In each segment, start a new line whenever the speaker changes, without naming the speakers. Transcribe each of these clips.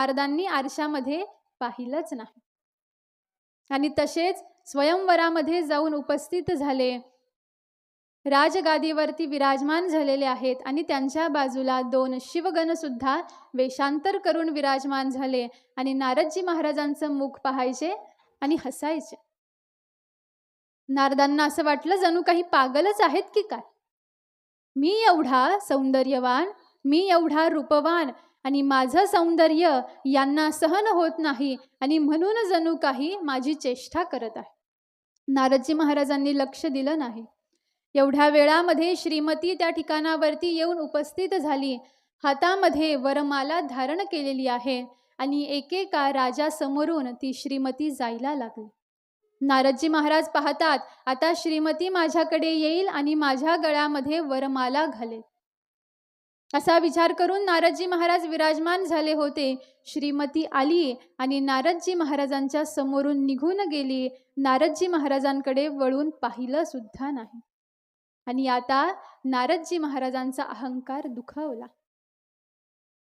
नारदांनी आरशामध्ये पाहिलंच नाही. आणि तसेच स्वयंवरामध्ये जाऊन उपस्थित झाले. राजगादीवरती विराजमान झालेले आहेत आणि त्यांच्या बाजूला 2 शिवगण सुद्धा वेशांतर करून विराजमान झाले आणि नारदजी महाराजांचं मुख पाहायचे आणि हसायचे. नारदांना असं वाटलं जणू काही पागलच आहेत की काय. मी एवढा सौंदर्यवान, मी एवढा रूपवान आणि माझं सौंदर्य यांना सहन होत नाही आणि म्हणून जणू काही माझी चेष्टा करत आहे. नारदजी महाराजांनी लक्ष दिलं नाही. एवढ्या वेळामध्ये श्रीमती त्या ठिकाणावरती येऊन उपस्थित झाली. हातामध्ये वरमाला धारण केलेली आहे आणि एकेका राजासमोरून ती श्रीमती जायला लागली. नारदजी महाराज पाहतात आता श्रीमती माझ्याकडे येईल आणि माझ्या गळ्यामध्ये वरमाला घालेल. असा विचार करून नारदजी महाराज विराजमान झाले होते. श्रीमती आली आणि नारदजी महाराजांच्या समोरून निघून गेली. नारदजी महाराजांकडे वळून पाहिलं सुद्धा नाही. आणि आता नारदजी महाराजांचा अहंकार दुखावला.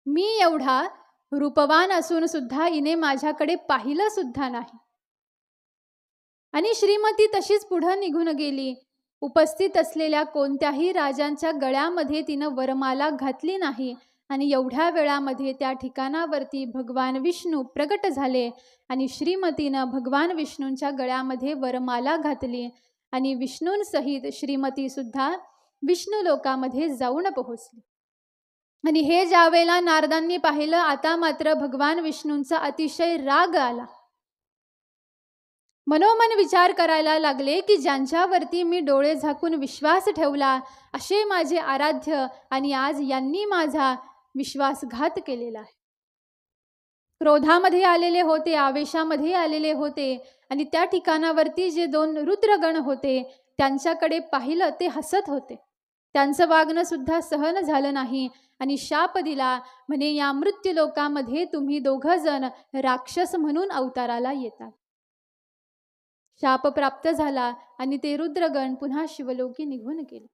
मी एवढा रूपवान असून सुद्धा हिने माझ्याकडे पाहिलं सुद्धा नाही. आणि श्रीमती तशीच पुढे निघून गेली. उपस्थित असलेल्या कोणत्याही राजांच्या गळ्यामध्ये तिनं वरमाला घातली नाही. आणि एवढ्या वेळामध्ये त्या ठिकाणावरती भगवान विष्णू प्रगट झाले आणि श्रीमतीनं भगवान विष्णूंच्या गळ्यामध्ये वरमाला घातली आणि विष्णूंसहित श्रीमती सुद्धा विष्णू लोकामध्ये जाऊन पोहोचली. आणि हे ज्या वेळेला नारदांनी पाहिलं आता मात्र भगवान विष्णूंचा अतिशय राग आला. मनोमन विचार करायला लागले की ज्यांच्यावरती मी डोळे झाकून विश्वास ठेवला असे माझे आराध्य आणि आज यांनी माझा विश्वासघात केलेला आहे. क्रोधामध्ये आलेले होते, आवेशामध्ये आलेले होते आणि त्या ठिकाणावरती जे 2 रुद्रगण होते त्यांच्याकडे पाहिलं ते हसत होते. त्यांचं वागणं सुद्धा सहन झालं नाही आणि शाप दिला. म्हणे या मृत्यू लोकामध्ये तुम्ही 2 जण राक्षस म्हणून अवताराला येतात. शाप प्राप्त झाला आणि ते रुद्रगण पुन्हा शिवलोकी निघून गेले.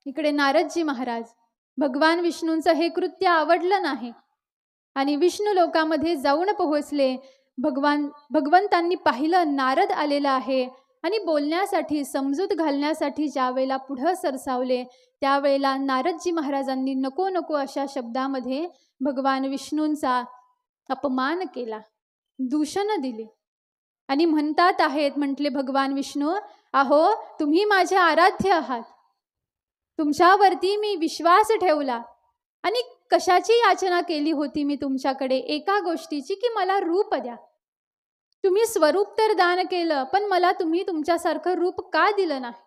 इकडे नारदजी महाराज भगवान विष्णूंचं हे कृत्य आवडलं नाही आणि विष्णू लोकामध्ये जाऊन पोहोचले. भगवंतांनी पाहिलं नारद आलेला आहे आणि बोलण्यासाठी समजूत घालण्यासाठी ज्या वेळेला पुढं सरसावले त्यावेळेला नारदजी महाराजांनी नको नको अशा शब्दामध्ये भगवान विष्णूंचा अपमान केला, दूषण दिले आणि म्हणतात आहेत म्हटले भगवान विष्णू अहो तुम्ही माझे आराध्य आहात, तुमच्यावरती मी विश्वास ठेवला आणि कशाची याचना केली होती मी तुमच्याकडे एका गोष्टीची की मला रूप द्या. तुम्ही स्वरूप तर दान केलं पण मला तुम्ही तुमच्यासारखं रूप का दिलं नाही.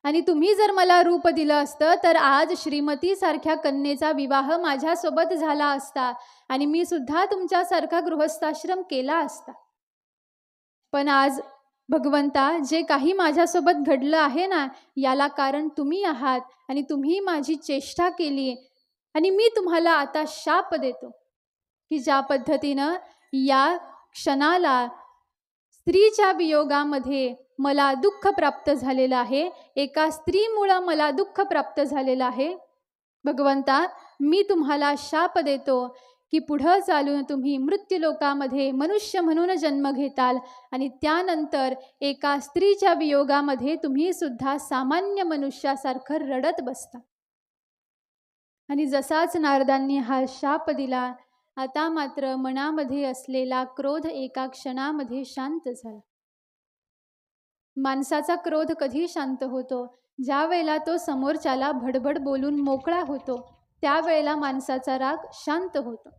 आणि तुम्ही जर मला रूप दिलं असतं तर आज श्रीमती सारख्या कन्येचा विवाह माझ्यासोबत झाला असता आणि मी सुद्धा तुमच्यासारखा गृहस्थाश्रम केला असता. पण आज भगवंता जे काही माझ्यासोबत घडलं आहे ना याला कारण तुम्ही आहात आणि तुम्ही माझी चेष्टा केली आणि मी तुम्हाला आता शाप देतो की ज्या पद्धतीनं या क्षणाला स्त्रीच्या वियोगामध्ये मला दुःख प्राप्त झालेलं आहे, एका स्त्रीमुळे मला दुःख प्राप्त झालेलं आहे. भगवंता मी तुम्हाला शाप देतो की पुढं चालून तुम्ही मृत्यूलोकामध्ये मनुष्य म्हणून जन्म घेताल आणि त्यानंतर एका स्त्रीच्या वियोगामध्ये तुम्ही सुद्धा सामान्य मनुष्यासारखं रडत बसता. आणि जसाच नारदांनी हा शाप दिला आता मात्र मनामध्ये असलेला क्रोध एका क्षणामध्ये शांत झाला. माणसाचा क्रोध कधी शांत होतो? ज्या वेळेला तो समोरच्याला भडभड बोलून मोकळा होतो त्यावेळेला माणसाचा राग शांत होतो.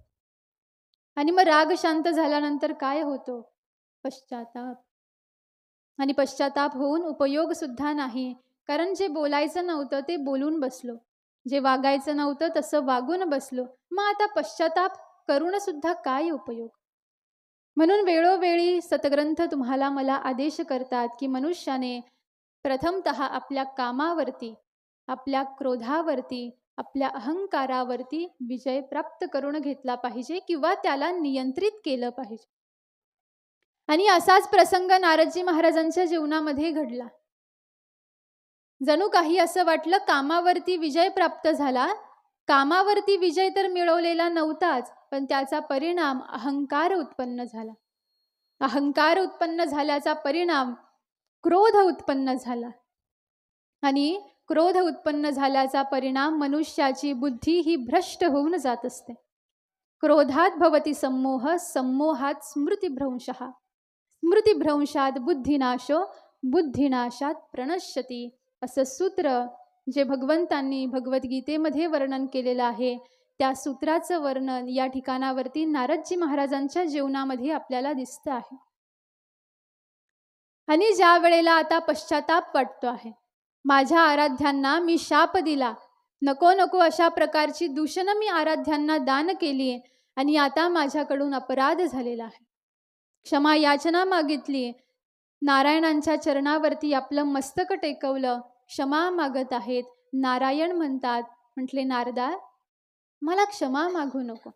आणि मग राग शांत झाल्यानंतर काय होतो? पश्चाताप. आणि पश्चाताप होऊन उपयोग सुद्धा नाही, कारण जे बोलायचं नव्हतं ते बोलून बसलो, जे वागायचं नव्हतं तसं वागून बसलो. मग आता पश्चाताप करून सुद्धा काय उपयोग? म्हणून वेळोवेळी सतग्रंथ तुम्हाला मला आदेश करतात की मनुष्याने प्रथमतः आपल्या कामावरती, आपल्या क्रोधावरती, आपल्या अहंकारावरती विजय प्राप्त करून घेतला पाहिजे किंवा त्याला नियंत्रित केलं पाहिजे. आणि असाच प्रसंग नारदजी महाराजांच्या जीवनामध्ये घडला. जणू काही असं वाटलं कामावरती विजय प्राप्त झाला कामावरती विजय तर मिळवलेला नव्हताच, पण त्याचा परिणाम अहंकार उत्पन्न झाला. अहंकार उत्पन्न झाल्याचा परिणाम क्रोध उत्पन्न झाला. आणि क्रोध उत्पन्न झाल्याचा परिणाम मनुष्याची बुद्धी ही भ्रष्ट होऊन जात असते. क्रोधात भवती सम्मोह, सम्मोहात स्मृतिभ्रंशः, स्मृतिभ्रंशात बुद्धिनाशो, बुद्धिनाशात प्रणश्यती. असं सूत्र जे भगवंतांनी भगवद्गीतेमध्ये वर्णन केलेलं आहे, त्या सूत्राचं वर्णन या ठिकाणावरती नारदजी महाराजांच्या जीवनामध्ये आपल्याला दिसतं आहे. आणि ज्या वेळेला आता पश्चाताप वाटतो आहे, माझ्या आराध्यांना मी शाप दिला, नको नको अशा प्रकारची दूषणं मी आराध्यांना दान केली आणि आता माझ्याकडून अपराध झालेला आहे, क्षमा याचना मागितली, नारायणांच्या चरणावरती आपलं मस्तक टेकवलं, क्षमा मागत आहेत. नारायण म्हणतात, म्हटले नारदा, मला क्षमा मागू नको.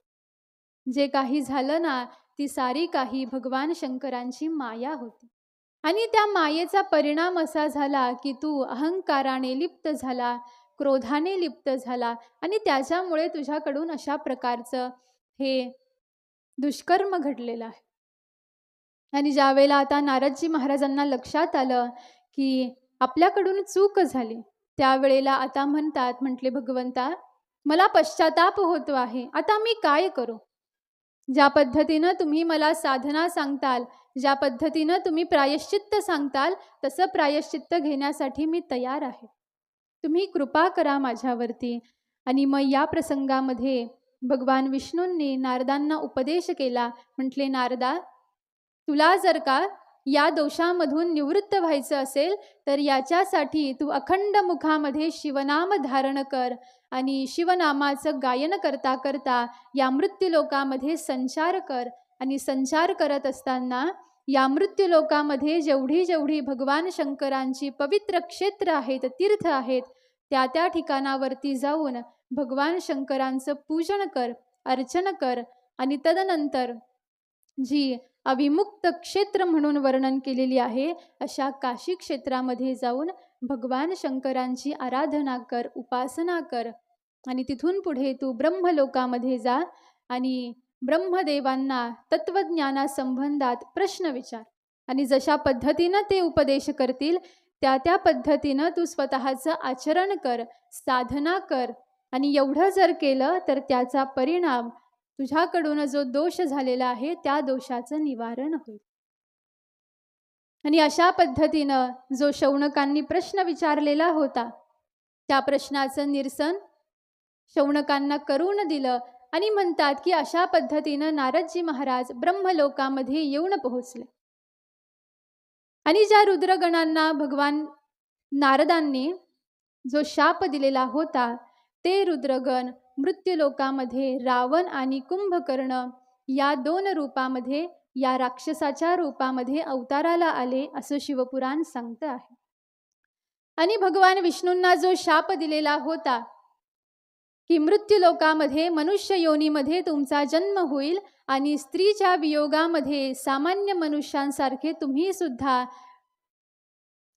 जे काही झालं ना, ती सारी काही भगवान शंकरांची माया होती. आणि त्या मायेचा परिणाम असा झाला की तू अहंकाराने लिप्त झाला, क्रोधाने लिप्त झाला आणि त्याच्यामुळे तुझ्याकडून अशा प्रकारचं हे दुष्कर्म घडलेलं आहे. आणि ज्यावेळेला आता नारदजी महाराजांना लक्षात आलं की आपल्याकडून चूक झाली, त्यावेळेला आता म्हणतात, म्हटले भगवंता, मला पश्चाताप होतो आहे, आता मी काय करू? ज्या पद्धतीनं तुम्ही मला साधना सांगताल, ज्या पद्धतीनं तुम्ही प्रायश्चित्त सांगताल, तसं प्रायश्चित्त घेण्यासाठी मी तयार आहे. तुम्ही कृपा करा माझ्यावरती. आणि मग या प्रसंगामध्ये भगवान विष्णूंनी नारदांना उपदेश केला. म्हटले, नारदा, तुला जर का या दोषामधून निवृत्त व्हायचं असेल तर याच्यासाठी तू अखंड मुखामध्ये शिवनाम धारण कर आणि शिवनामाचं गायन करता करता या मृत्यूलोकामध्ये संचार कर. आणि संचार करत असताना या मृत्यूलोकामध्ये जेवढी जेवढी भगवान शंकरांची पवित्र क्षेत्र आहेत, तीर्थ आहेत, त्या त्या ठिकाणावरती जाऊन भगवान शंकरांचं पूजन कर, अर्चन कर. आणि तदनंतर जी अविमुक्त क्षेत्र म्हणून वर्णन केलेली आहे अशा काशी क्षेत्रामध्ये जाऊन भगवान शंकरांची आराधना कर, उपासना कर. आणि तिथून पुढे तू ब्रह्मलोकामध्ये जा आणि ब्रह्मदेवांना तत्वज्ञानासंबंधात प्रश्न विचार. आणि जशा पद्धतीनं ते उपदेश करतील त्या त्या पद्धतीनं तू स्वतःचं आचरण कर, साधना कर. आणि एवढं जर केलं तर त्याचा परिणाम तुझ्याकडून जो दोष झालेला आहे त्या दोषाचं निवारण होईल. आणि अशा पद्धतीनं जो शौनकांनी प्रश्न विचारलेला होता त्या प्रश्नाचं निरसन शौनकांना करून दिलं. आणि म्हणतात की अशा पद्धतीनं नारदजी महाराज ब्रह्मलोकामध्ये येऊन पोहोचले. आणि ज्या रुद्रगणांना भगवान नारदांनी जो शाप दिलेला होता ते रुद्रगण मृत्यूलोकामध्ये रावण आणि कुंभकर्ण या दोन रूपामध्ये, या राक्षसाच्या रूपामध्ये अवताराला आले असं शिवपुराण सांगतं आहे. आणि भगवान विष्णूंना जो शाप दिलेला होता की मृत्यूलोकामध्ये मनुष्य योनीमध्ये तुमचा जन्म होईल आणि स्त्रीच्या वियोगामध्ये सामान्य मनुष्यांसारखे तुम्ही सुद्धा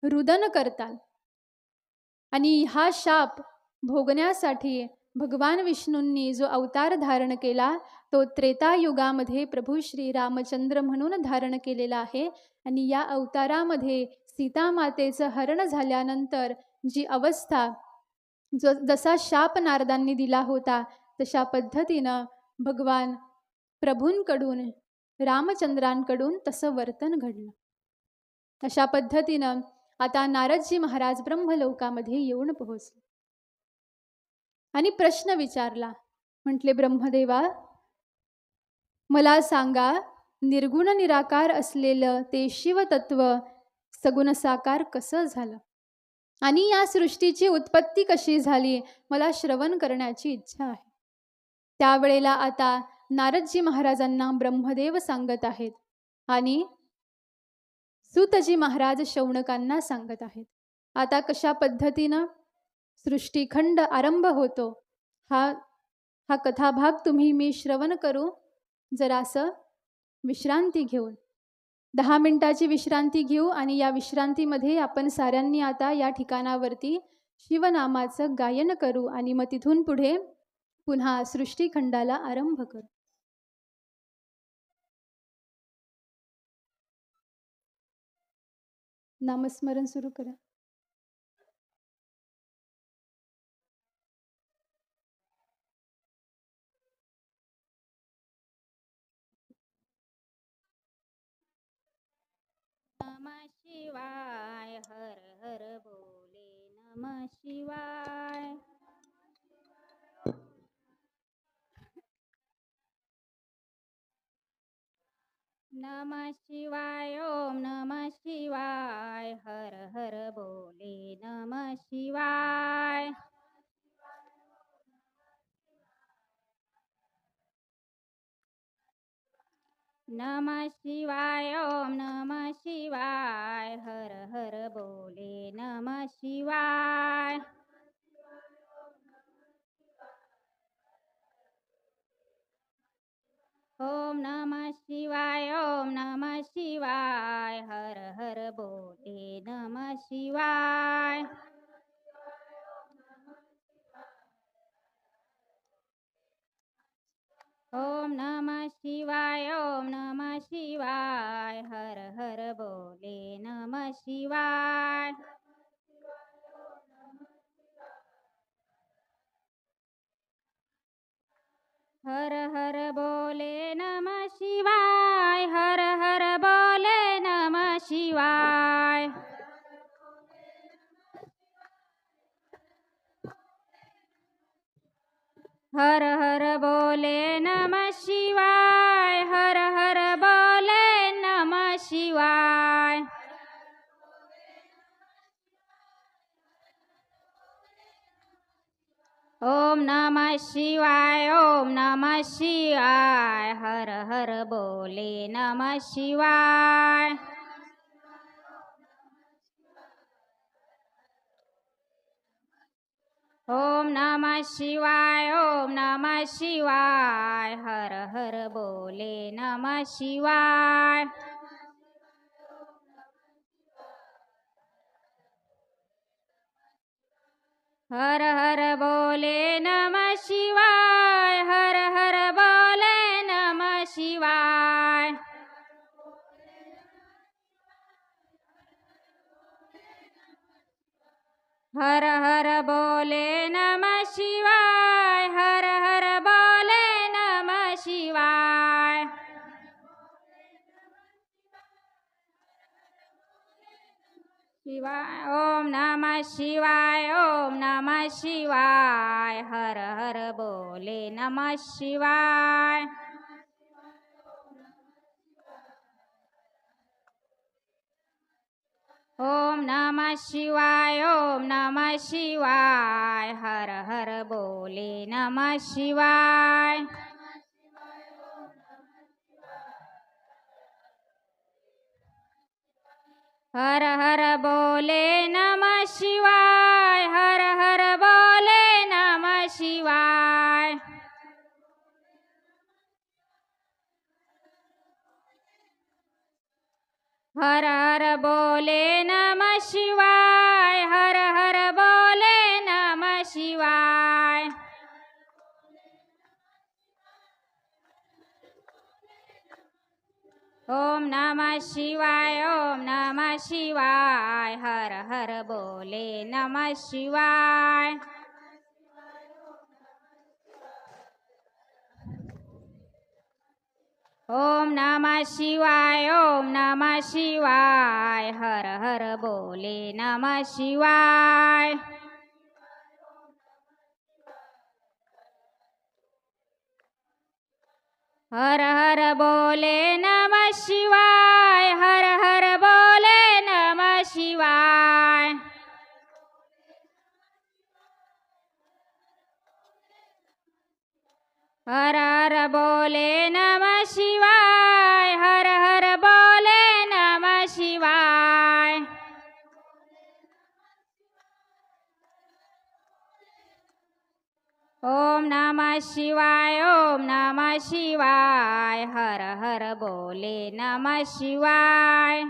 रुदन करताल. आणि हा शाप भोगण्यासाठी भगवान विष्णूंनी जो अवतार धारण केला तो त्रेतायुगामध्ये प्रभू श्री रामचंद्र म्हणून धारण केलेला आहे. आणि या अवतारामध्ये सीतामातेचं हरण झाल्यानंतर जी अवस्था, जसा शाप नारदांनी दिला होता तशा पद्धतीनं भगवान प्रभूंकडून, रामचंद्रांकडून तसं वर्तन घडलं. अशा पद्धतीनं आता नारदजी महाराज ब्रह्मलोकामध्ये येऊन पोहोचले. आणि प्रश्न विचारला. म्हटले, ब्रह्मदेवा, मला सांगा, निर्गुण निराकार असलेलं ते शिवतत्व सगुण साकार कसं झालं आणि या सृष्टीची उत्पत्ती कशी झाली, मला श्रवण करण्याची इच्छा आहे. त्यावेळेला आता नारदजी महाराजांना ब्रह्मदेव सांगत आहेत आणि सूतजी महाराज शौनकांना सांगत आहेत. आता कशा पद्धतीनं सृष्टीखंड आरंभ होतो हा कथाभाग तुम्ही मी श्रवण करू. जरासं विश्रांती घेऊन 10 मिनिटाची विश्रांती घेऊ आणि या विश्रांतीमध्ये आपण साऱ्यांनी आता या ठिकाणावरती शिवनामाचं गायन करू. आणि मग तिथून पुढे पुन्हा सृष्टीखंडाला आरंभ करू. नामस्मरण सुरू करा.
नमः शिवाय हर हर बोले नमः शिवाय. नमः शिवाय ओम नमः शिवाय हर हर बोले नमः शिवाय. नमः शिवाय ओम नमः शिवाय हर हर बोले नमः शिवाय. ओम नमः शिवाय ओम नमः शिवाय हर हर बोले नमः शिवाय. ओम नमः शिवाय ओम नमः शिवाय हर हर बोले नमः शिवाय. हर हर बोले नमः शिवाय हर हर बोले नमः शिवाय. हर हर बोले नमः शिवाय हर हर बोले नमः शिवाय. ओम नमः शिवाय ओम नमः शिवाय हर हर बोले नमः शिवाय. ओम नमः शिवाय ओम नमः शिवाय हर हर बोले नमः शिवाय. हर हर बोले नमः शिवाय हर हर बोले नमः शिवाय. हर हर बोले नमः शिवाय हर हर बोले नमः शिवाय. शिवाय ओम नमः शिवाय ओम नमः शिवाय हर हर बोले नमः शिवाय. ओम नमः शिवाय ओम नमः शिवाय हर हर बोले नमः शिवाय. हर हर बोले नमः शिवाय हर हर बोले नमः शिवाय. हर हर बोले नमः शिवाय हर हर बोले नमः शिवाय. ओम नमः शिवाय ओम नमः शिवाय हर हर बोले नमः शिवाय. ओम नमः शिवाय ओम नमः शिवाय हर हर बोले नमः शिवाय. हर हर बोले नमः शिवाय हर हर बोले नमः शिवाय. हर हर बोले नमः शिवाय हर हर बोले नमः शिवाय. ओम नमः शिवाय ओम नमः शिवाय हर हर बोले नमः शिवाय.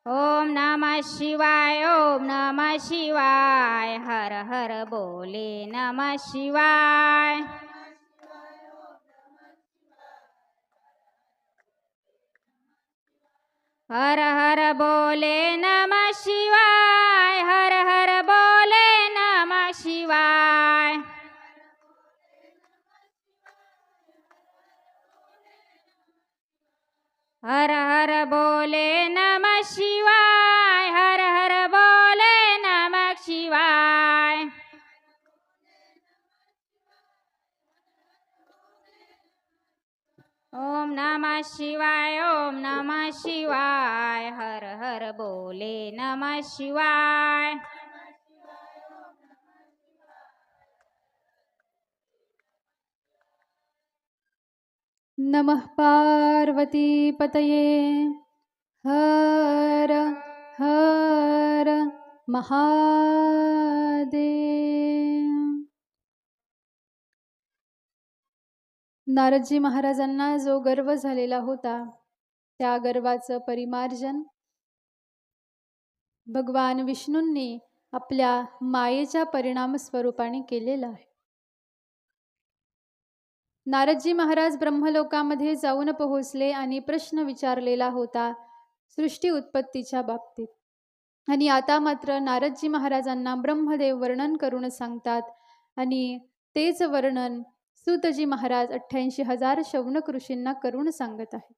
ओम नमः शिवाय ओम नमः शिवाय हर हर बोले नमः शिवाय हर हर बोले नमः शिवाय हर हर बोले नमः शिवाय हर हर बोले नमः शिवाय हर हर बोले नमः शिवाय ओम नमः शिवाय ओम नमः शिवाय हर हर बोले नमः शिवाय
नमः पार्वती पतये हर हर महादेव। नारदजी महाराजांना जो गर्व झालेला होता त्या गर्वाचं परिमार्जन भगवान विष्णूंनी आपल्या मायेच्या परिणाम स्वरूपाने केलेलं आहे। नारदजी महाराज ब्रह्मलोकामध्ये जाऊन पोहोचले आणि प्रश्न विचारलेला होता सृष्टी उत्पत्तीच्या बाबतीत। आणि आता मात्र नारदजी महाराजांना ब्रह्मदेव वर्णन करून सांगतात आणि तेच वर्णन सूतजी महाराज 88,000 शौनक ऋषींना करून सांगत आहेत।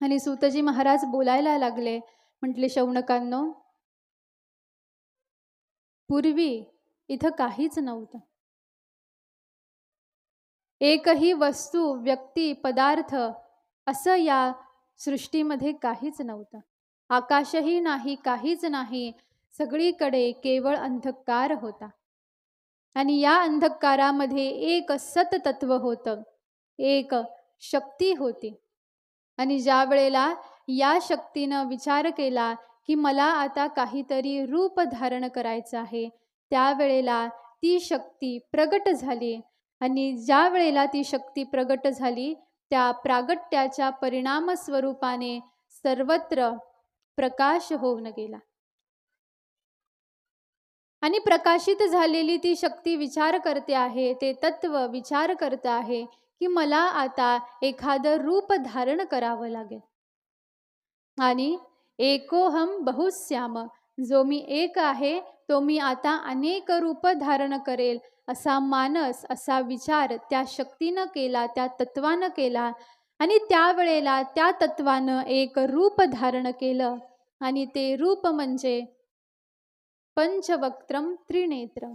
आणि सूतजी महाराज बोलायला लागले, म्हटले, शौनकांनो, पूर्वी इथं काहीच नव्हतं। एकही वस्तू, व्यक्ती, पदार्थ असं या सृष्टीमध्ये काहीच नव्हतं। आकाशही नाही, काहीच नाही, सगळीकडे केवळ अंधकार होता। आणि या अंधकारामध्ये एक सततत्व होतं, एक शक्ती होती। आणि ज्या वेळेला या शक्तीनं विचार केला की मला आता काहीतरी रूप धारण करायचं आहे, त्यावेळेला ती शक्ती प्रगट झाली। आणि ज्या वेळेला ती शक्ती प्रगट झाली त्या प्रागट्याच्या परिणाम स्वरूपाने सर्वत्र प्रकाश होऊन गेला। आणि प्रकाशित झालेली ती शक्ती विचार करते आहे, ते तत्व विचार करत आहे की मला आता एखादं रूप धारण करावं लागेल। आणि एकोहम बहुश्याम, जो मी एक आहे तो मी आता अनेक रूप धारण करेल असा मानस, असा विचार त्या शक्तीनं केला, त्या तत्वानं केला। आणि त्यावेळेला त्या तत्वानं एक रूप धारण केलं आणि ते रूप म्हणजे पंचवक्त्रम त्रिनेत्रम।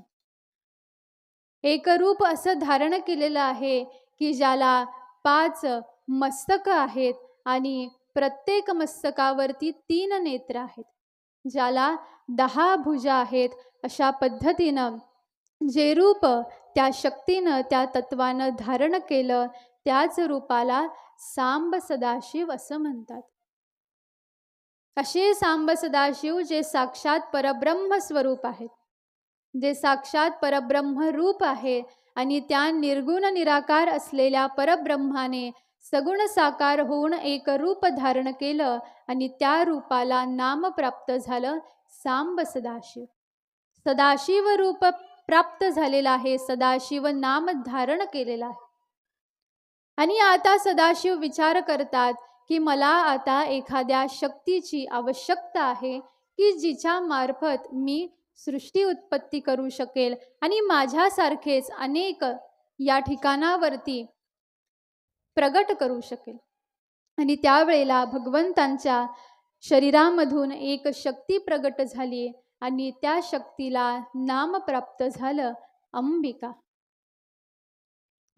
एक रूप असं धारण केलेलं आहे की ज्याला 5 मस्तक आहेत आणि प्रत्येक मस्तकावरती 3 नेत्र आहेत, ज्याला 10 भुजा आहेत। अशा पद्धतीनं जे रूप त्या शक्तीनं, त्या तत्वानं धारण केलं त्याच रूपाला सांब सदाशिव असं म्हणतात। असे सांब सदाशिव जे साक्षात परब्रह्म स्वरूप आहेत, जे साक्षात परब्रह्म रूप आहे। आणि त्या निर्गुण निराकार असलेल्या परब्रह्माने सगुण साकार होऊन एक रूप धारण केलं आणि त्या रूपाला नाम प्राप्त झालं सांब सदाशिव। सदाशिव रूप प्राप्त झालेला आहे, सदाशिव नाम धारण केलेला आहे। आणि आता सदाशिव विचार करतात की मला आता एखाद्या शक्तीची आवश्यकता आहे की जिच्या मार्फत मी सृष्टी उत्पत्ती करू शकेल आणि माझ्यासारखेच अनेक या ठिकाणावरती प्रगट करू शकेल। आणि त्यावेळेला भगवंतांच्या शरीरामधून एक शक्ती प्रगट झाली आणि त्या शक्तीला नाम प्राप्त झालं अंबिका,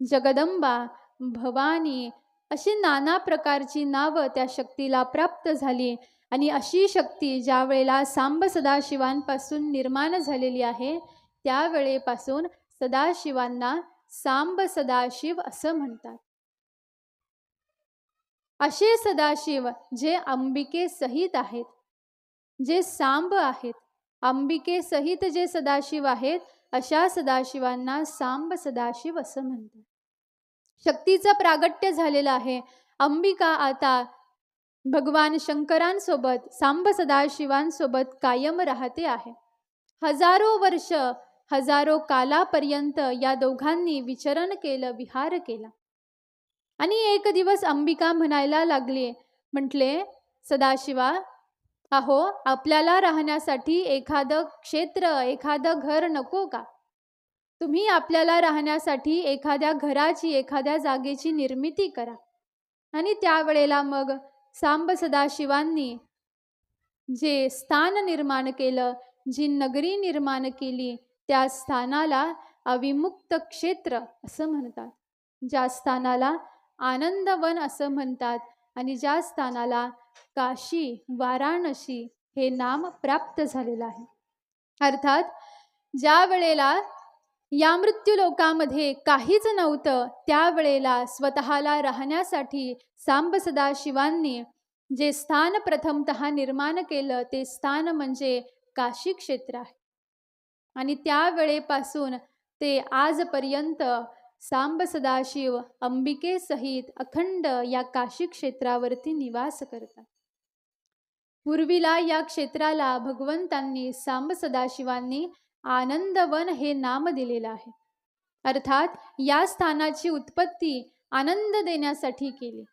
जगदंबा, भवानी, अशी नाना प्रकारची नावं त्या शक्तीला प्राप्त झाली। आणि अशी शक्ती ज्या वेळेला सांब सदाशिवांपासून निर्माण झालेली आहे त्यावेळेपासून सदाशिवांना सांब सदाशिव असं म्हणतात। असे सदाशिव जे अंबिके सहित आहेत, जे सांब आहेत, अंबिके सहित जे सदाशिव आहेत, अशा सदाशिवांना सांब सदाशिव असं म्हणतात। शक्तीचं प्रागट्य झालेलं आहे। अंबिका आता भगवान शंकरांसोबत, सांब सदाशिवांसोबत कायम राहते आहे. हजारो वर्ष, हजारो कालापर्यंत या दोघांनी विचरण केलं, विहार केला. आणि एक दिवस अंबिका म्हणायला लागली, म्हटले, सदाशिवा, अहो, आपल्याला राहण्यासाठी एखादं क्षेत्र, एखादं घर नको का? तुम्ही आपल्याला राहण्यासाठी एखाद्या घराची, एखाद्या जागेची निर्मिती करा. आणि त्यावेळेला मग सांब सदाशिवांनी जे स्थान निर्माण केलं, जी नगरी निर्माण केली, त्या स्थानाला अविमुक्त क्षेत्र असं म्हणतात. ज्या स्थानाला आनंदवन असं म्हणतात आणि ज्या स्थानाला काशी, वाराणसी हे नाम प्राप्त झालेलं आहे. अर्थात ज्या वेळेला या मृत्यू लोकामध्ये काहीच नव्हतं, त्यावेळेला स्वतःला राहण्यासाठी सांब सदाशिवांनी जे स्थान प्रथमतः निर्माण केलं, ते स्थान म्हणजे काशी क्षेत्र आहे. आणि त्यावेळेपासून ते आजपर्यंत सांब सदाशिव अंबिकेसहित अखंड या काशी क्षेत्रावरती निवास करतात. पूर्वीला या क्षेत्राला भगवंतांनी, सांब सदाशिवांनी आनंदवन हे नाम दिलेलं आहे. अर्थात या स्थानाची उत्पत्ती आनंद देण्यासाठी केली.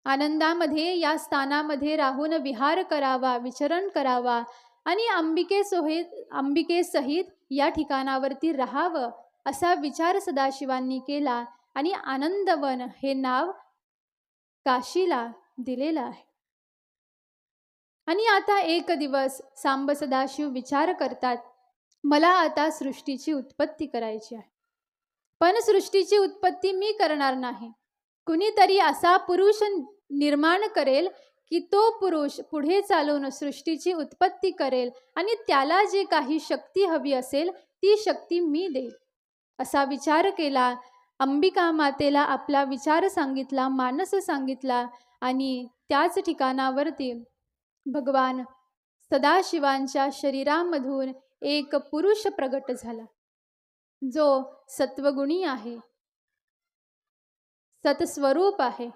आनंदामध्ये या स्थानामध्ये राहून विहार करावा, विचरण करावा आणि अंबिकेसहित या ठिकाणावरती राहावं असा विचार सदाशिवांनी केला आणि आनंदवन हे नाव काशीला दिलेलं आहे. आणि आता एक दिवस सांब सदाशिव विचार करतात, मला आता सृष्टीची उत्पत्ती करायची आहे. पण सृष्टीची उत्पत्ती मी करणार नाही. कुणीतरी असा पुरुष निर्माण करेल की तो पुरुष पुढे चालून सृष्टीची उत्पत्ती करेल आणि त्याला जे काही शक्ती हवी असेल ती शक्ती मी देईल असा विचार केला. अंबिका मातेला आपला विचार सांगितला, मानस सांगितला आणि त्याच ठिकाणावरती भगवान सदाशिवांच्या शरीरामधून एक पुरुष प्रगट झाला, जो सत्वगुणी आहे, सत्स्वरूप आहे,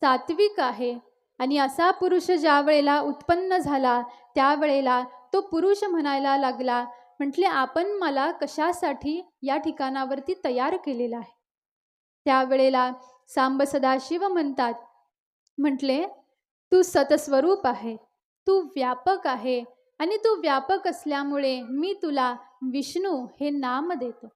सात्विक आहे. आणि असा पुरुष ज्या वेळेला उत्पन्न झाला, त्यावेळेला तो पुरुष म्हणायला लागला, म्हटले, आपण मला कशासाठी या ठिकाणावरती तयार केलेला आहे? त्यावेळेला सांब सदाशिव म्हणतात, म्हटले, तू सतस्वरूप आहे, तू व्यापक आहे आणि तू व्यापक असल्यामुळे मी तुला विष्णू हे नाम देतो.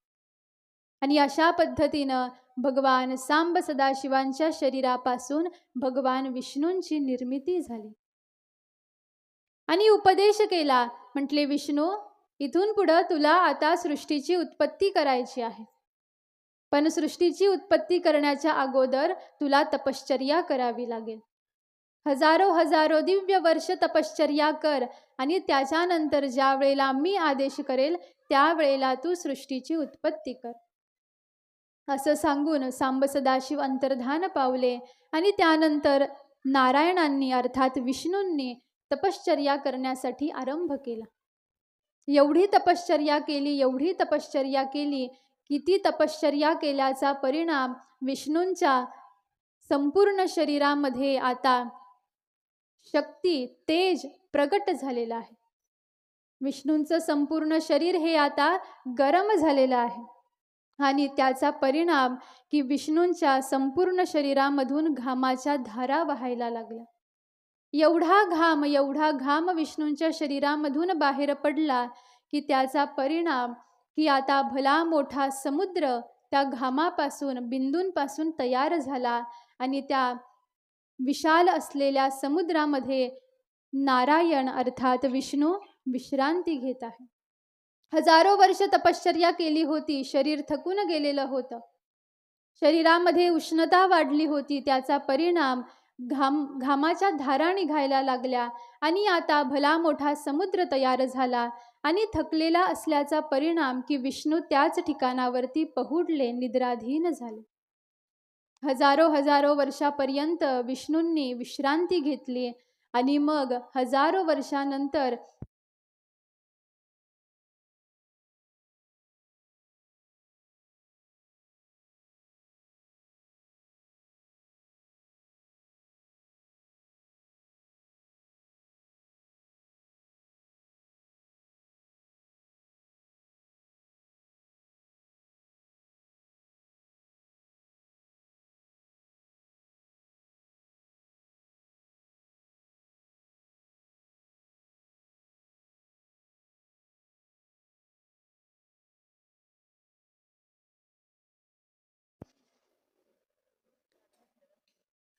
आणि अशा पद्धतीनं भगवान सांब सदाशिवांच्या शरीरापासून भगवान विष्णूंची निर्मिती झाली. आणि उपदेश केला, म्हटले, विष्णू, इथून पुढं तुला आता सृष्टीची उत्पत्ती करायची आहे. पण सृष्टीची उत्पत्ती करण्याच्या अगोदर तुला तपश्चर्या करावी लागेल. हजारो दिव्य वर्ष तपश्चर्या कर आणि त्याच्यानंतर ज्या वेळेला मी आदेश करेल त्यावेळेला तू सृष्टीची उत्पत्ती कर असं सांगून सांब सदाशिव अंतर्धान पावले. आणि त्यानंतर नारायणांनी अर्थात विष्णूंनी तपश्चर्या करण्यासाठी आरंभ केला. एवढी तपश्चर्या केली की ती तपश्चर्या केल्याचा परिणाम विष्णूंच्या संपूर्ण शरीरामध्ये आता शक्ती, तेज प्रगट झालेला आहे. विष्णूंचं संपूर्ण शरीर हे आता गरम झालेलं आहे आणि त्याचा परिणाम की विष्णूंच्या संपूर्ण शरीरामधून घामाच्या धारा वाहायला लागल्या. एवढा घाम विष्णूंच्या शरीरामधून बाहेर पडला की त्याचा परिणाम की आता भला मोठा समुद्र त्या घामापासून, बिंदूंपासून तयार झाला आणि त्या विशाल असलेल्या समुद्रामध्ये नारायण अर्थात विष्णू विश्रांती घेत आहे. हजारो वर्ष तपश्चर्या केली होती, शरीर थकून गेलेलं होतं, शरीरामध्ये उष्णता वाढली होती, त्याचा परिणाम घामाच्या धारा निघायला लागल्या आणि आता भला मोठा समुद्र तयार झाला आणि थकलेला असल्याचा परिणाम की विष्णू त्याच ठिकाणावरती पहुडले, निद्राधीन झाले. हजारो वर्षापर्यंत विष्णूंनी विश्रांती घेतली आणि मग हजारो वर्षानंतर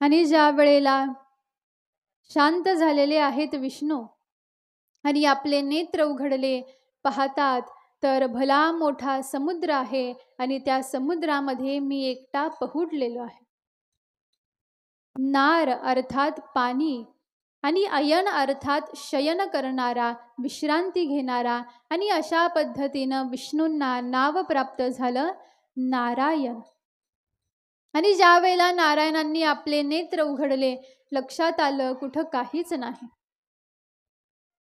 आणि ज्या वेळेला शांत झालेले आहेत विष्णू आणि आपले नेत्र उघडले, पाहतात तर भला मोठा समुद्र आहे आणि त्या समुद्रामध्ये मी एकटा पहुडलेलो आहे. नार अर्थात पाणी आणि अयन अर्थात शयन करणारा, विश्रांती घेणारा, आणि अशा पद्धतीनं विष्णूंना नाव प्राप्त झालं नारायण. आणि ज्या वेळेला नारायणांनी आपले नेत्र उघडले, लक्षात आलं कुठं काहीच नाही.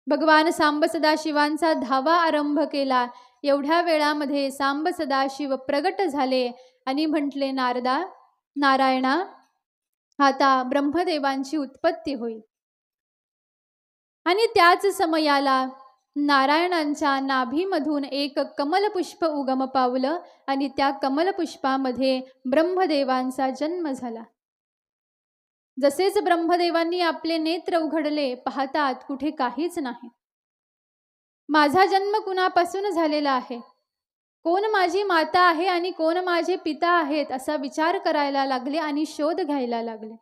भगवान सांब सदाशिवांचा धावा आरंभ केला. एवढ्या वेळामध्ये सांब सदाशिव प्रगट झाले आणि म्हटले, नारदा, नारायणा, आता ब्रह्मदेवांची उत्पत्ती होईल. आणि त्याच समयाला नारायणांच्या नाभीमधून एक कमलपुष्प उगम पावलं आणि त्या कमलपुष्पामध्ये ब्रह्मदेवांचा जन्म झाला. जसेच ब्रह्मदेवांनी आपले नेत्र उघडले, पाहतात कुठे काहीच नाही. माझा जन्म कुणापासून झालेला आहे, कोण माझी माता आहे आणि कोण माझे पिता आहेत, असा विचार करायला लागले आणि शोध घ्यायला लागले.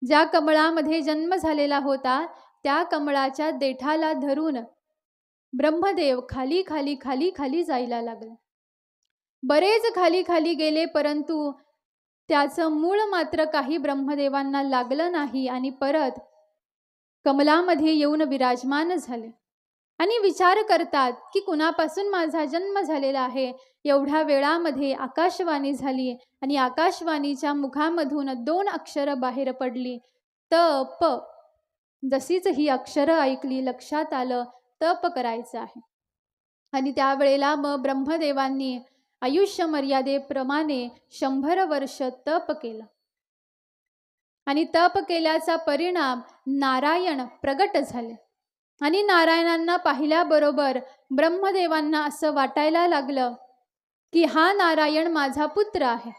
ज्या कमळामध्ये जन्म झालेला होता त्या कमळाच्या देठाला धरून ब्रह्मदेव खाली खाली खाली खाली जायला लागले. बरेच खाली खाली गेले, परंतु त्याचं मूळ मात्र काही ब्रह्मदेवांना लागलं नाही आणि परत कमलामध्ये येऊन विराजमान झाले. आणि विचार करतात की कुणापासून माझा जन्म झालेला आहे. एवढ्या वेळामध्ये आकाशवाणी झाली आणि आकाशवाणीच्या मुखामधून 2 अक्षरं बाहेर पडली, तप. जशीच ही अक्षरं ऐकली, लक्षात आलं तप करायचं आहे. आणि त्यावेळेला मग ब्रह्मदेवांनी आयुष्य मर्यादेप्रमाणे 100 वर्ष तप केलं. आणि तप केल्याचा परिणाम नारायण प्रगट झाले. आणि नारायणांना पाहिल्याबरोबर ब्रह्मदेवांना असं वाटायला लागलं की हा नारायण माझा पुत्र आहे.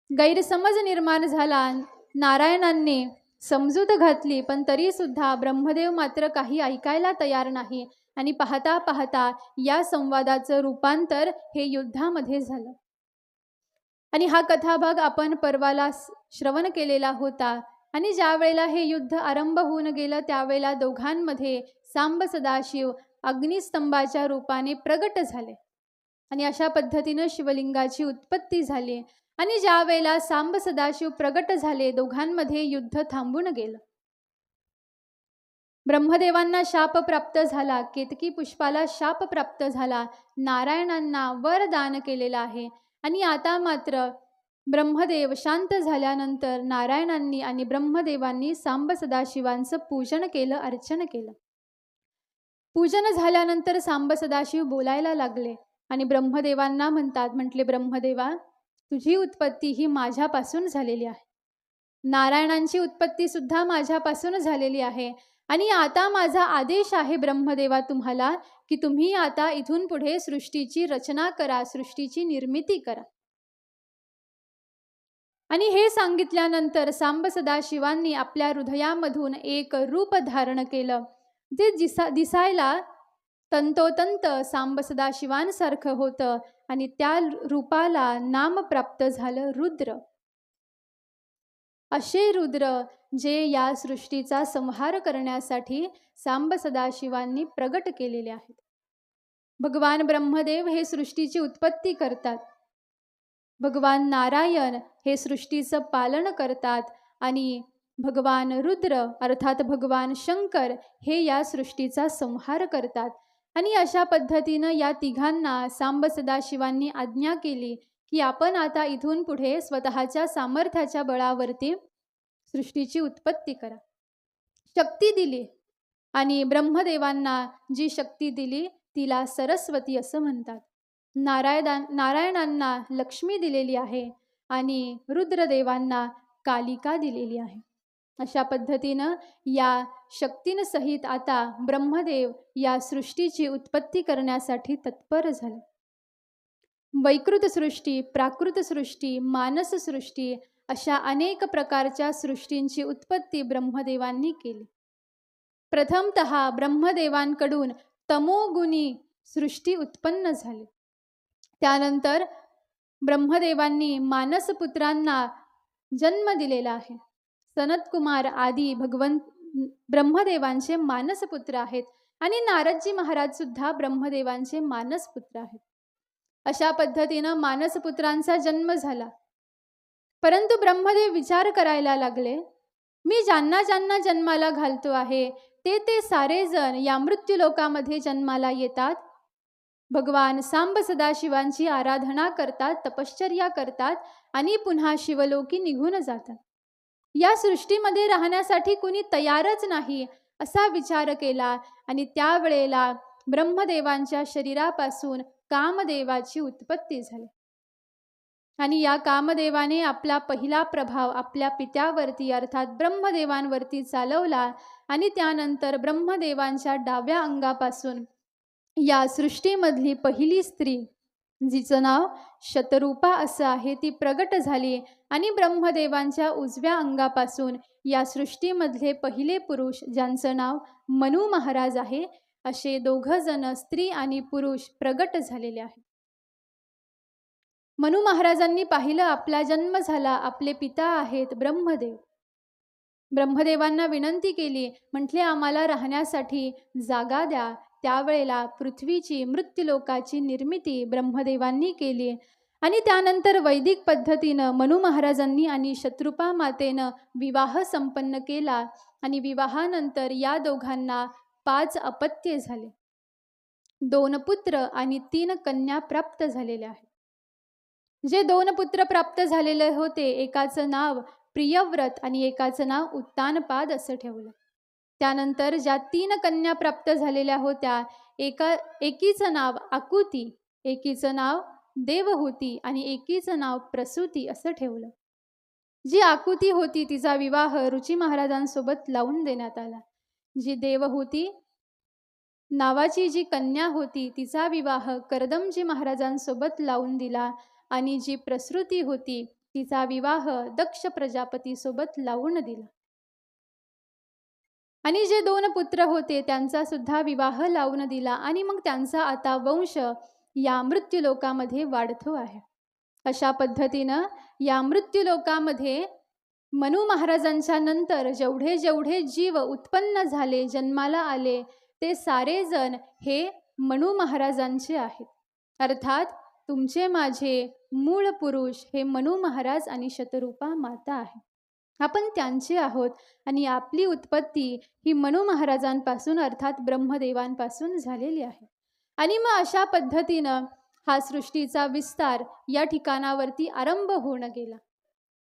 गैरसमज निर्माण झाला. नारायणांनी समजूत घातली, पण तरी सुद्धा ब्रह्मदेव मात्र काही ऐकायला तयार नाही. आणि पाहता पाहता या संवादाचं रूपांतर हे युद्धामध्ये झालं. आणि हा कथाभाग आपण परवाला श्रवण केलेला होता. आणि ज्या वेळेला हे युद्ध आरंभ होऊन गेलं, त्यावेळेला दोघांमध्ये सांब सदाशिव अग्निस्तंभाच्या रूपाने प्रगट झाले आणि अशा पद्धतीनं शिवलिंगाची उत्पत्ती झाली. आणि ज्या वेळेला सांब सदाशिव प्रगट झाले, दोघांमध्ये युद्ध थांबून गेलं. ब्रह्मदेवांना शाप प्राप्त झाला, केतकी पुष्पाला शाप प्राप्त झाला, नारायणांना वरदान केलेलं आहे. आणि आता मात्र ब्रह्मदेव शांत झाल्यानंतर नारायणांनी आणि ब्रह्मदेवांनी सांब सदाशिवांचं पूजन केलं, अर्चन केलं. पूजन झाल्यानंतर सांब सदाशिव बोलायला लागले आणि ब्रह्मदेवांना म्हटले, ब्रह्मदेवा, तुझी उत्पत्ती ही माझ्यापासून झालेली आहे. नारायणांची उत्पत्ती सुद्धा माझ्यापासून झालेली आहे. आणि आता माझा आदेश आहे ब्रह्मदेवा तुम्हाला, की तुम्ही आता इथून पुढे सृष्टीची रचना करा, सृष्टीची निर्मिती करा. आणि हे सांगितल्यानंतर सांब सदाशिवांनी आपल्या हृदयामधून एक रूप धारण केलं, जे दिसायला तंतोतंत सांब सदाशिवांसारखं होतं. आणि त्या रूपाला नाम प्राप्त झालं रुद्र. असे रुद्र जे या सृष्टीचा संहार करण्यासाठी सांब सदाशिवांनी प्रगट केलेले आहेत. भगवान ब्रह्मदेव हे सृष्टीची उत्पत्ती करतात, भगवान नारायण हे सृष्टीचं पालन करतात आणि भगवान रुद्र अर्थात भगवान शंकर हे या सृष्टीचा संहार करतात. आणि अशा पद्धतीनं या तिघांना सांब सदाशिवांनी आज्ञा केली की आपण आता इथून पुढे स्वतःच्या सामर्थ्याच्या बळावरती सृष्टीची उत्पत्ती करा. शक्ती दिली आणि ब्रह्मदेवांना जी शक्ती दिली तिला सरस्वती असं म्हणतात. नारायणांना लक्ष्मी दिलेली आहे आणि रुद्रदेवांना कालिका दिलेली आहे. अशा पद्धतीनं या शक्तींसहित आता ब्रह्मदेव या सृष्टीची उत्पत्ती करण्यासाठी तत्पर झाले. वैकृत सृष्टी, प्राकृत सृष्टी, मानस सृष्टी अशा अनेक प्रकारच्या सृष्टींची उत्पत्ती ब्रह्मदेवांनी केली. प्रथमतः ब्रह्मदेवांकडून तमोगुणी सृष्टी उत्पन्न झाली. त्यानंतर ब्रह्मदेवांनी मानसपुत्रांना जन्म दिलेला आहे. सनत कुमार आदी भगवंत ब्रह्मदेवांचे मानसपुत्र आहेत आणि नारदजी महाराज सुद्धा ब्रह्मदेवांचे मानसपुत्र आहेत. अशा पद्धतीनं मानसपुत्रांचा जन्म झाला. परंतु ब्रह्मदेव विचार करायला लागले, मी ज्यांना ज्यांना जन्माला घालतो आहे ते सारेजण या मृत्यू लोकामध्ये जन्माला येतात, भगवान सांब सदाशिवांची आराधना करतात, तपश्चर्या करतात आणि पुन्हा शिवलोकी निघून जातात. या सृष्टीमध्ये राहण्यासाठी कुणी तयारच नाही असा विचार केला आणि त्यावेळेला ब्रह्मदेवांच्या शरीरापासून कामदेवाची उत्पत्ती झाली. आणि या कामदेवाने आपला पहिला प्रभाव आपल्या पित्यावरती अर्थात ब्रह्मदेवांवरती चालवला आणि त्यानंतर ब्रह्मदेवांच्या डाव्या अंगापासून या सृष्टीमधली पहिली स्त्री, जिचं नाव शतरूपा असं आहे, ती प्रगट झाली आणि ब्रह्मदेवांच्या उजव्या अंगापासून या सृष्टीमधले पहिले पुरुष, ज्यांचं नाव मनू महाराज आहे, असे दोघं जण स्त्री आणि पुरुष प्रगट झालेले आहेत. मनू महाराजांनी पाहिलं आपला जन्म झाला, आपले पिता आहेत ब्रह्मदेव. ब्रह्मदेवांना विनंती केली, म्हटले आम्हाला राहण्यासाठी जागा द्या. त्यावेळेला पृथ्वीची मृत्यूलोकाची निर्मिती ब्रह्मदेवांनी केली आणि त्यानंतर वैदिक पद्धतीनं मनू महाराजांनी आणि शत्रुपा मातेनं विवाह संपन्न केला आणि विवाहानंतर या दोघांना 5 अपत्ये झाले. 2 पुत्र आणि 3 कन्या प्राप्त झालेल्या आहेत. जे 2 पुत्र प्राप्त झालेले होते, एकाचं नाव प्रियव्रत आणि एकाचं नाव उत्तानपाद असं ठेवलं. त्यानंतर ज्या 3 कन्या प्राप्त झालेल्या होत्या, एकीचं नाव आकुती, एकीचं नाव देवहूती आणि एकीचं नाव प्रसूती असं ठेवलं. जी आकुती होती तिचा विवाह रुची महाराजांसोबत लावून देण्यात आला. जी देवहूती नावाची जी कन्या होती तिचा विवाह करदमजी महाराजांसोबत लावून दिला आणि जी प्रसूती होती तिचा विवाह दक्ष प्रजापतीसोबत लावून दिला. आणि जे 2 पुत्र होते त्यांचा सुद्धा विवाह लावून दिला आणि मग त्यांचा आता वंश या मृत्यूलोकामध्ये वाढतो आहे. अशा पद्धतीनं या मृत्यूलोकामध्ये मनू महाराजांच्या नंतर जेवढे जेवढे जीव उत्पन्न झाले, जन्माला आले, ते सारेजण हे मनू महाराजांचे आहेत. अर्थात तुमचे माझे मूळ पुरुष हे मनू महाराज आणि शतरूपा माता आहे. आपण त्यांचे आहोत आणि आपली उत्पत्ती ही मनू महाराजांपासून अर्थात ब्रह्मदेवांपासून झालेली आहे. आणि मग अशा पद्धतीनं हा सृष्टीचा विस्तार या ठिकाणावरती आरंभ होऊन गेला.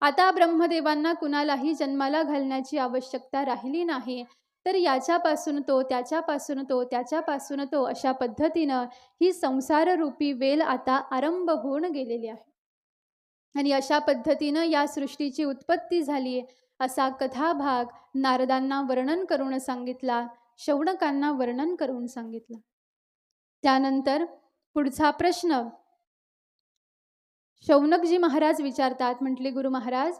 आता ब्रह्मदेवांना कुणालाही जन्माला घालण्याची आवश्यकता राहिली नाही, तर याच्यापासून तो, त्याच्यापासून तो, त्याच्यापासून तो, अशा पद्धतीनं ही संसाररूपी वेल आता आरंभ होऊन गेलेली आहे. आणि अशा पद्धतीनं या सृष्टीची उत्पत्ती झाली असा कथाभाग नारदांना वर्णन करून सांगितला, शौनकांना वर्णन करून सांगितला. त्यानंतर पुढचा प्रश्न शौनकजी महाराज विचारतात, म्हटले गुरु महाराज,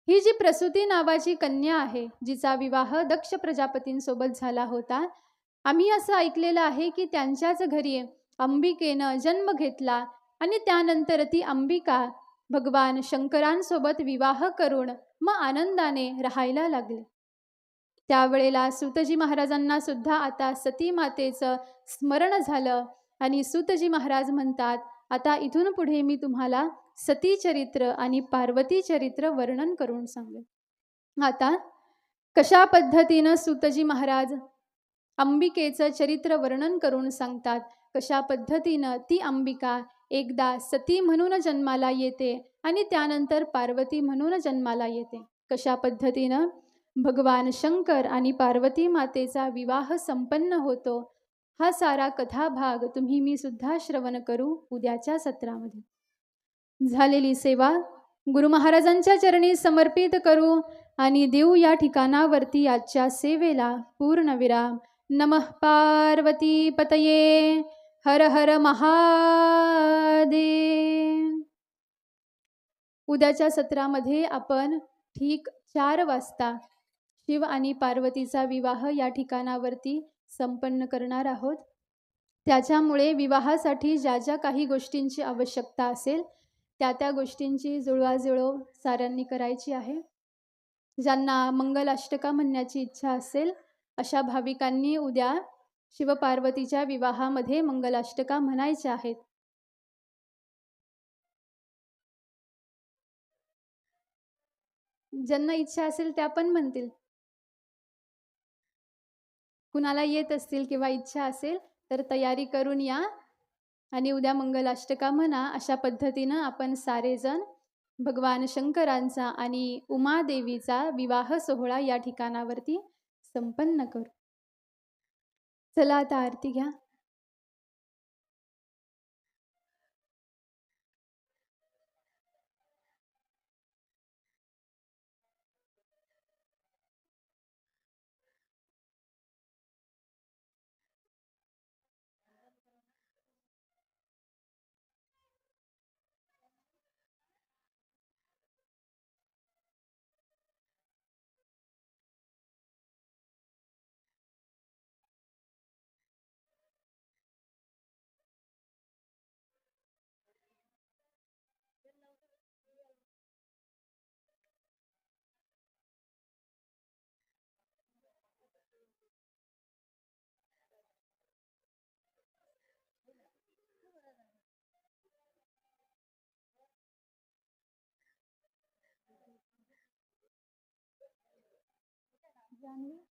ही जी प्रसूती नावाची कन्या आहे, जिचा विवाह दक्ष प्रजापतींसोबत झाला होता, आम्ही असं ऐकलेलं आहे की त्यांच्याच घरी अंबिकेनं जन्म घेतला आणि त्यानंतर ती अंबिका भगवान शंकरांसोबत विवाह करून मग आनंदाने राहायला लागले. त्यावेळेला सूतजी महाराजांना सुद्धा आता सती मातेचं स्मरण झालं आणि सूतजी महाराज म्हणतात, आता इथून पुढे मी तुम्हाला सती चरित्र आणि पार्वती चरित्र वर्णन करून सांगेन. आता कशा पद्धतीनं सूतजी महाराज अंबिकेचं चरित्र वर्णन करून सांगतात, कशा पद्धतीनं ती अंबिका एकदा सती म्हणून जन्माला येते आणि त्यानंतर पार्वती म्हणून जन्माला येते, कशा पद्धतीनं भगवान शंकर आणि पार्वती मातेचा विवाह संपन्न होतो, हा सारा कथाभाग तुम्ही मी सुद्धा श्रवण करू उद्याच्या सत्रामध्ये. झालेली सेवा गुरु महाराजांच्या चरणी समर्पित करू आणि देऊ या ठिकाणावरती आजच्या सेवेला पूर्ण विराम. नमः पार्वती पतये, हर हर महादेव. उद्याच्या सत्रामध्ये आपण ठीक 4 वाजता शिव आणि पार्वतीचा विवाह या ठिकाणावरती संपन्न करणार आहोत. त्याच्यामुळे विवाहासाठी ज्या ज्या काही गोष्टींची आवश्यकता असेल त्या त्या गोष्टींची जुळवाजुळव साऱ्यांनी करायची आहे. ज्यांना मंगलाष्टका म्हणण्याची इच्छा असेल अशा भाविकांनी उद्या शिवपार्वतीच्या विवाहामध्ये मंगलाष्टका म्हणायच्या आहेत. ज्यांना इच्छा असेल त्या पण म्हणतील. कुणाला येत असतील किंवा इच्छा असेल तर तयारी करून या आणि उद्या मंगलाष्टका म्हणा. अशा पद्धतीनं आपण सारेजण भगवान शंकरांचा आणि उमादेवीचा विवाह सोहळा या ठिकाणावरती संपन्न करू. चला आता आरती घ्या. जान्हवी